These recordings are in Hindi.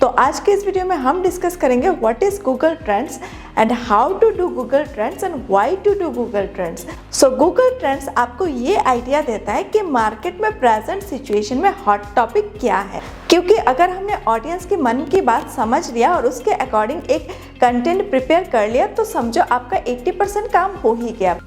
तो आज के इस वीडियो में हम डिस्कस करेंगे what is Google Trends and how to do Google Trends and why to do Google Trends. So Google Trends आपको ये आइडिया देता है कि मार्केट में प्रेजेंट सिचुएशन में हॉट टॉपिक क्या है, क्योंकि अगर हमने ऑडियंस के मन की बात समझ लिया और उसके अकॉर्डिंग एक कंटेंट प्रिपेयर कर लिया तो समझो आपका 80% काम हो ही गया।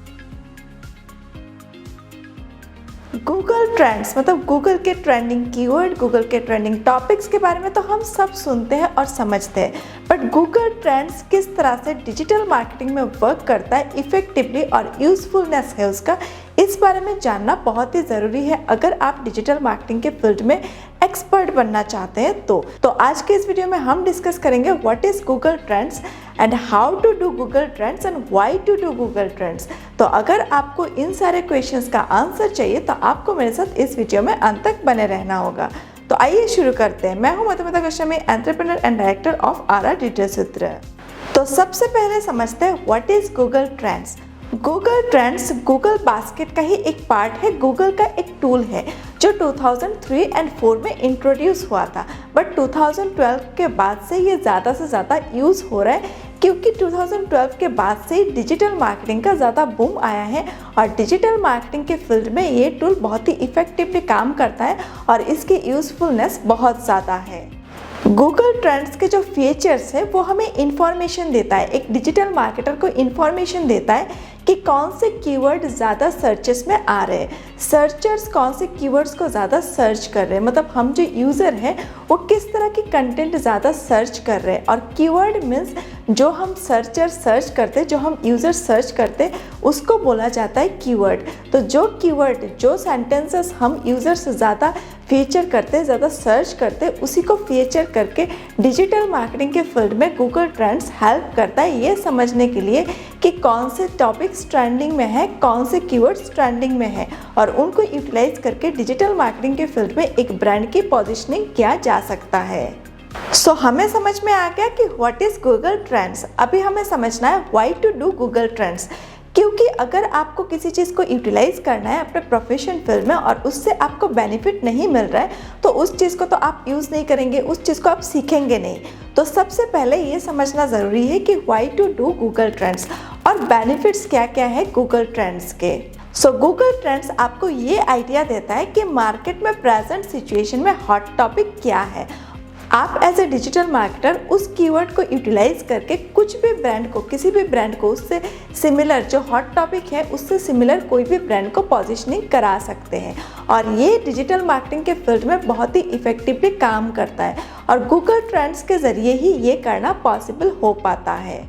गूगल ट्रेंड्स मतलब गूगल के ट्रेंडिंग कीवर्ड, गूगल के ट्रेंडिंग टॉपिक्स के बारे में तो हम सब सुनते हैं और समझते हैं, बट गूगल ट्रेंड्स किस तरह से डिजिटल मार्केटिंग में वर्क करता है इफेक्टिवली और यूजफुलनेस है उसका, इस बारे में जानना बहुत ही ज़रूरी है अगर आप डिजिटल मार्केटिंग के फील्ड में एक्सपर्ट बनना चाहते हैं। तो आज के इस वीडियो में हम डिस्कस करेंगे what is Google Trends and how to do Google Trends and why to do Google Trends. तो अगर आपको इन सारे क्वेश्चंस का आंसर चाहिए तो आपको मेरे साथ इस वीडियो में अंत तक बने रहना होगा। तो आइए शुरू करते हैं। मैं हूं Madhumita Goswami, entrepreneur and director of our digital Sutra. तो सबसे पहले समझते हैं what is Google Trends. Google Trends Google basket का ही एक पार्ट है, गूगल का एक टूल है जो 2003 एंड 4 में इंट्रोड्यूस हुआ था, बट 2012 के बाद से ये ज़्यादा से ज़्यादा यूज़ हो रहा है क्योंकि 2012 के बाद से डिजिटल मार्केटिंग का ज़्यादा बूम आया है और डिजिटल मार्केटिंग के फील्ड में ये टूल बहुत ही इफ़ेक्टिवली काम करता है और इसकी यूज़फुलनेस बहुत ज़्यादा है। गूगल ट्रेंड्स के जो फीचर्स है वो हमें इंफॉर्मेशन देता है, एक डिजिटल मार्केटर को इंफॉर्मेशन देता है कि कौन से कीवर्ड ज़्यादा सर्चेस में आ रहे हैं, सर्चर्स कौन से कीवर्ड्स को ज़्यादा सर्च कर रहे हैं, मतलब हम जो यूज़र हैं वो किस तरह की कंटेंट ज़्यादा सर्च कर रहे हैं। और कीवर्ड मीन्स जो हम सर्चर सर्च करते, जो हम यूज़र सर्च करते उसको बोला जाता है कीवर्ड। तो जो कीवर्ड, जो सेंटेंसेस हम यूज़र से ज़्यादा फीचर करते, ज़्यादा सर्च करते, उसी को फीचर करके डिजिटल मार्केटिंग के फील्ड में गूगल ट्रेंड्स हेल्प करता है ये समझने के लिए कि कौन से टॉपिक्स ट्रेंडिंग में है, कौन से कीवर्ड्स ट्रेंडिंग में है और उनको यूटिलाइज करके डिजिटल मार्केटिंग के फील्ड में एक ब्रांड की पोजीशनिंग किया जा सकता है। सो हमें समझ में आ गया कि व्हाट इज गूगल ट्रेंड्स। अभी हमें समझना है why to do Google Trends, क्योंकि अगर आपको किसी चीज़ को यूटिलाइज करना है अपने प्रोफेशन फील्ड में और उससे आपको बेनिफिट नहीं मिल रहा है तो उस चीज़ को तो आप यूज़ नहीं करेंगे, उस चीज़ को आप सीखेंगे नहीं। तो सबसे पहले ये समझना ज़रूरी है कि why to do Google Trends और बेनिफिट्स क्या क्या है गूगल ट्रेंड्स के। सो गूगल ट्रेंड्स आपको ये आइडिया देता है कि मार्केट में प्रेजेंट सिचुएशन में हॉट टॉपिक क्या है। आप एज ए डिजिटल मार्केटर उस कीवर्ड को यूटिलाइज करके कुछ भी ब्रांड को, किसी भी ब्रांड को उससे सिमिलर, जो हॉट टॉपिक है उससे सिमिलर कोई भी ब्रांड को पोजीशनिंग करा सकते हैं और ये डिजिटल मार्केटिंग के फील्ड में बहुत ही इफेक्टिवली काम करता है और गूगल ट्रेंड्स के ज़रिए ही ये करना पॉसिबल हो पाता है।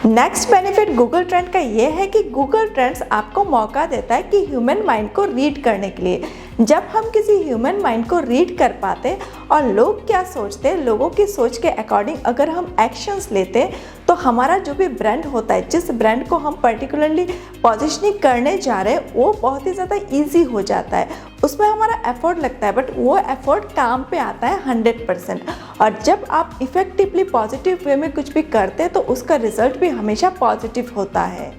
नेक्स्ट बेनिफिट गूगल ट्रेंड का ये है कि गूगल ट्रेंड्स आपको मौका देता है कि ह्यूमन माइंड को रीड करने के लिए। जब हम किसी ह्यूमन माइंड को रीड कर पाते और लोग क्या सोचते हैं, लोगों की सोच के अकॉर्डिंग अगर हम एक्शंस लेते तो हमारा जो भी ब्रांड होता है, जिस ब्रांड को हम पर्टिकुलरली पोजीशनिंग करने जा रहे हैं वो बहुत ही ज़्यादा ईजी हो जाता है। उसमें हमारा एफर्ट लगता है बट वो एफर्ट काम पे आता है 100%। और जब आप इफ़ेक्टिवली पॉजिटिव वे में कुछ भी करते हैं तो उसका रिजल्ट भी हमेशा पॉजिटिव होता है,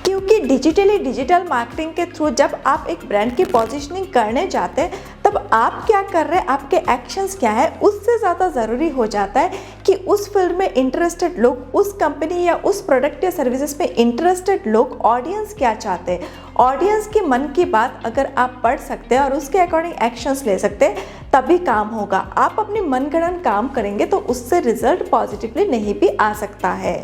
क्योंकि डिजिटल मार्केटिंग के थ्रू जब आप एक ब्रांड की पोजीशनिंग करने जाते हैं तब आप क्या कर रहे हैं, आपके एक्शंस क्या है, उससे ज़्यादा ज़रूरी हो जाता है कि उस फील्ड में इंटरेस्टेड लोग, उस कंपनी या उस प्रोडक्ट या सर्विसेज में इंटरेस्टेड लोग, ऑडियंस क्या चाहते हैं। ऑडियंस के मन की बात अगर आप पढ़ सकते हैं और उसके अकॉर्डिंग एक्शंस ले सकते हैं तभी काम होगा। आप अपनी मनगढ़ंत काम करेंगे तो उससे रिजल्ट पॉजिटिवली नहीं भी आ सकता है।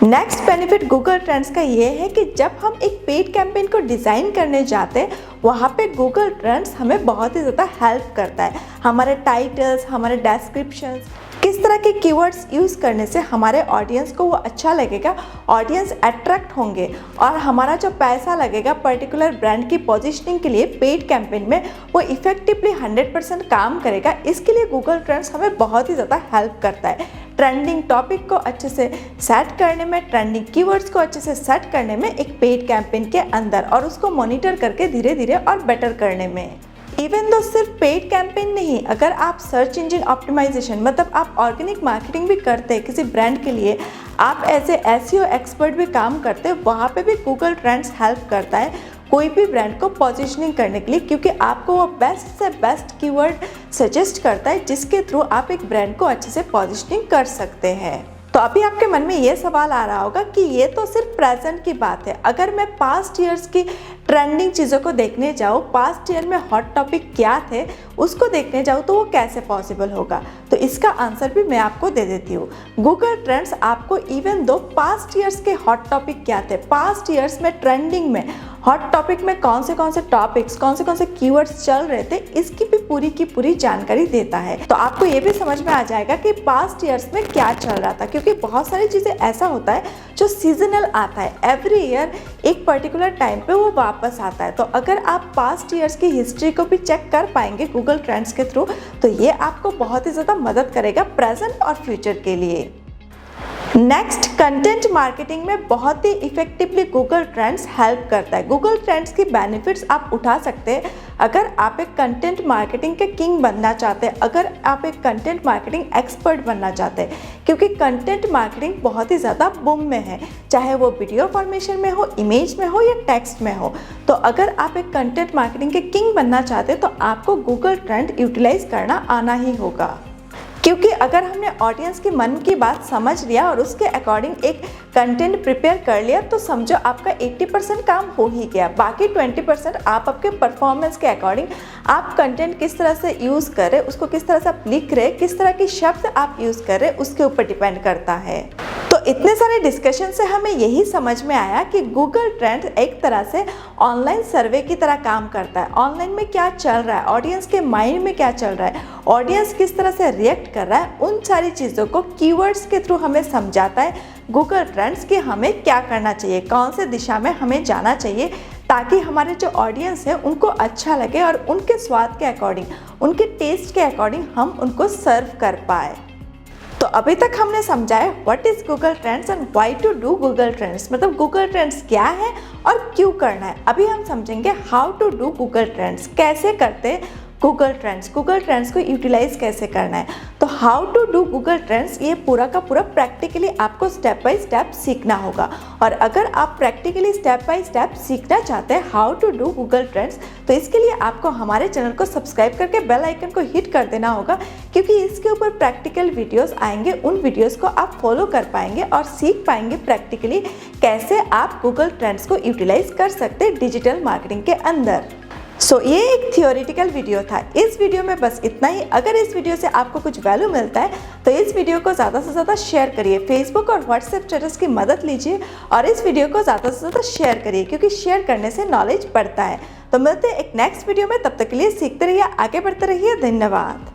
नेक्स्ट बेनिफिट गूगल ट्रेंड्स का ये है कि जब हम एक पेड कैंपेन को डिज़ाइन करने जाते हैं वहाँ पे गूगल ट्रेंड्स हमें बहुत ही ज़्यादा हेल्प करता है। हमारे टाइटल्स, हमारे डिस्क्रिप्शंस, किस तरह के कीवर्ड्स यूज़ करने से हमारे ऑडियंस को वो अच्छा लगेगा, ऑडियंस अट्रैक्ट होंगे और हमारा जो पैसा लगेगा पर्टिकुलर ब्रांड की पोजीशनिंग के लिए पेड कैंपेन में वो इफ़ेक्टिवली 100% काम करेगा। इसके लिए गूगल ट्रेंड्स हमें बहुत ही ज़्यादा हेल्प करता है ट्रेंडिंग टॉपिक को अच्छे से सेट करने में, ट्रेंडिंग कीवर्ड्स को अच्छे से सेट करने में एक पेड कैंपेन के अंदर और उसको मॉनिटर करके धीरे धीरे और बेटर करने में। इवन दो सिर्फ पेड कैंपेन नहीं, अगर आप सर्च इंजन ऑप्टिमाइजेशन मतलब आप ऑर्गेनिक मार्केटिंग भी करते हैं किसी ब्रांड के लिए, आप एज ए एसईओ एक्सपर्ट भी काम करते हैं, वहाँ पे भी गूगल ट्रेंड्स हेल्प करता है। कोई भी ब्रांड को पोजीशनिंग करने के लिए, क्योंकि आपको वो बेस्ट से बेस्ट कीवर्ड सजेस्ट करता है जिसके थ्रू आप एक ब्रांड को अच्छे से पोजीशनिंग कर सकते हैं। तो अभी आपके मन में ये सवाल आ रहा होगा कि ये तो सिर्फ प्रेजेंट की बात है, अगर मैं पास्ट ईयर्स की ट्रेंडिंग चीज़ों को देखने जाऊँ, पास्ट ईयर में हॉट टॉपिक क्या थे उसको देखने जाऊँ तो वो कैसे पॉसिबल होगा। तो इसका आंसर भी मैं आपको दे देती हूँ। गूगल ट्रेंड्स आपको इवन दो पास्ट ईयर्स के हॉट टॉपिक क्या थे, पास्ट ईयर्स में ट्रेंडिंग में हॉट टॉपिक में कौन से टॉपिक्स, कौन से कीवर्ड्स चल रहे थे, इसकी भी पूरी की पूरी जानकारी देता है। तो आपको ये भी समझ में आ जाएगा कि पास्ट ईयर्स में क्या चल रहा था, क्योंकि बहुत सारी चीज़ें ऐसा होता है जो सीजनल आता है, एवरी ईयर एक पर्टिकुलर टाइम पे वो वापस आता है। तो अगर आप पास्ट ईयर्स की हिस्ट्री को भी चेक कर पाएंगे गूगल ट्रेंड्स के थ्रू, तो ये आपको बहुत ही ज़्यादा मदद करेगा प्रेजेंट और फ्यूचर के लिए। नेक्स्ट, कंटेंट मार्केटिंग में बहुत ही इफेक्टिवली गूगल ट्रेंड्स हेल्प करता है। गूगल ट्रेंड्स की बेनिफिट्स आप उठा सकते हैं अगर आप एक कंटेंट मार्केटिंग के किंग बनना चाहते हैं, अगर आप एक कंटेंट मार्केटिंग एक्सपर्ट बनना चाहते हैं, क्योंकि कंटेंट मार्केटिंग बहुत ही ज़्यादा बूम में है, चाहे वो वीडियो फॉर्मेशन में हो, इमेज में हो या टेक्स्ट में हो। तो अगर आप एक कंटेंट मार्केटिंग के किंग बनना चाहते हैं तो आपको गूगल ट्रेंड यूटिलाइज करना आना ही होगा, क्योंकि अगर हमने ऑडियंस के मन की बात समझ लिया और उसके अकॉर्डिंग एक कंटेंट प्रिपेयर कर लिया तो समझो आपका 80% काम हो ही गया। बाकी 20% आप आपके परफॉर्मेंस के अकॉर्डिंग आप कंटेंट किस तरह से यूज़ कर रहे, उसको किस तरह से आप लिख रहे, किस तरह के शब्द आप यूज़ कर रहे, उसके ऊपर डिपेंड करता है। तो इतने सारे डिस्कशन से हमें यही समझ में आया कि गूगल ट्रेंड एक तरह से ऑनलाइन सर्वे की तरह काम करता है। ऑनलाइन में क्या चल रहा है, ऑडियंस के माइंड में क्या चल रहा है, ऑडियंस किस तरह से रिएक्ट कर रहा है, उन सारी चीज़ों को कीवर्ड्स के थ्रू हमें समझाता है गूगल ट्रेंड्स कि हमें क्या करना चाहिए, कौन से दिशा में हमें जाना चाहिए, ताकि हमारे जो ऑडियंस है उनको अच्छा लगे और उनके स्वाद के अकॉर्डिंग, उनके टेस्ट के अकॉर्डिंग हम उनको सर्व कर पाए। तो अभी तक हमने समझा है what is Google Trends and why to do Google Trends, मतलब गूगल ट्रेंड्स क्या है और क्यों करना है। अभी हम समझेंगे how to do Google Trends, कैसे करते हैं गूगल ट्रेंड्स को यूटिलाइज कैसे करना है। तो how to do Google Trends ये पूरा का पूरा प्रैक्टिकली आपको स्टेप बाय स्टेप सीखना होगा। और अगर आप प्रैक्टिकली स्टेप बाय स्टेप सीखना चाहते हैं how to do Google Trends, तो इसके लिए आपको हमारे चैनल को सब्सक्राइब करके बेल आइकन को हिट कर देना होगा, क्योंकि इसके ऊपर प्रैक्टिकल वीडियोस आएंगे। उन वीडियोस को आप फॉलो कर पाएंगे और सीख पाएंगे प्रैक्टिकली कैसे आप गूगल ट्रेंड्स को यूटिलाइज कर सकते हैं डिजिटल मार्केटिंग के अंदर। ये एक थियोरिटिकल वीडियो था। इस वीडियो में बस इतना ही। अगर इस वीडियो से आपको कुछ वैल्यू मिलता है तो इस वीडियो को ज़्यादा से ज़्यादा शेयर करिए, फेसबुक और व्हाट्सएप स्टेटस की मदद लीजिए और इस वीडियो को ज़्यादा से ज़्यादा शेयर करिए, क्योंकि शेयर करने से नॉलेज बढ़ता है। तो मिलते हैं एक नेक्स्ट वीडियो में, तब तक के लिए सीखते रहिए, आगे बढ़ते रहिए। धन्यवाद।